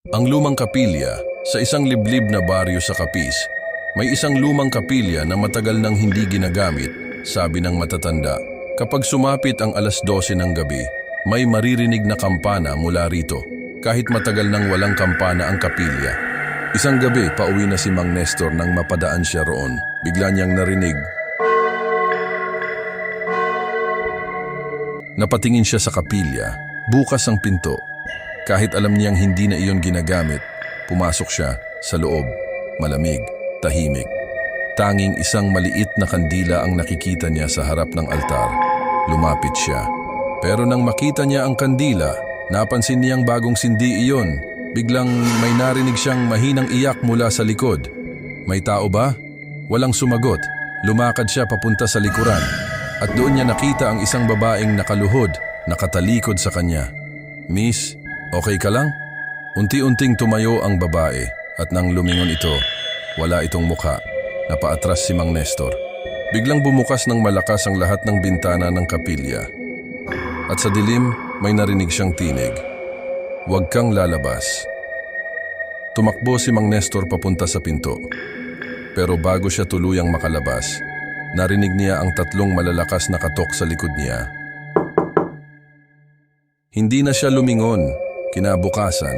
Ang lumang kapilya, sa isang liblib na baryo sa Capiz, may isang lumang kapilya na matagal nang hindi ginagamit, sabi ng matatanda. Kapag sumapit ang 12:00 ng gabi, may maririnig na kampana mula rito, kahit matagal nang walang kampana ang kapilya. Isang gabi, pauwi na si Mang Nestor nang mapadaan siya roon. Bigla niyang narinig. Napatingin siya sa kapilya. Bukas ang pinto. Kahit alam niyang hindi na iyon ginagamit, pumasok siya sa loob. Malamig, tahimik. Tanging isang maliit na kandila ang nakikita niya sa harap ng altar. Lumapit siya. Pero nang makita niya ang kandila, napansin niyang bagong sindi iyon. Biglang may narinig siyang mahinang iyak mula sa likod. May tao ba? Walang sumagot. Lumakad siya papunta sa likuran. At doon niya nakita ang isang babaeng nakaluhod, nakatalikod sa kanya. "Miss, okay ka lang?" Unti-unting tumayo ang babae at nang lumingon ito, wala itong mukha. Napaatras si Mang Nestor. Biglang bumukas ng malakas ang lahat ng bintana ng kapilya. At sa dilim, may narinig siyang tinig. "Huwag kang lalabas." Tumakbo si Mang Nestor papunta sa pinto. Pero bago siya tuluyang makalabas, narinig niya ang 3 malalakas na katok sa likod niya. Hindi na siya lumingon. Kinabukasan,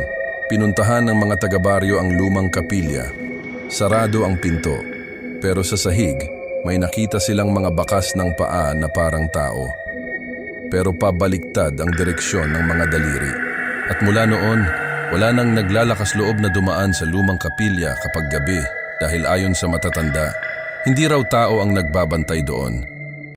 pinuntahan ng mga taga-baryo ang lumang kapilya. Sarado ang pinto, pero sa sahig, may nakita silang mga bakas ng paa na parang tao. Pero pabaliktad ang direksyon ng mga daliri. At mula noon, wala nang naglalakas loob na dumaan sa lumang kapilya kapag gabi dahil ayon sa matatanda, hindi raw tao ang nagbabantay doon,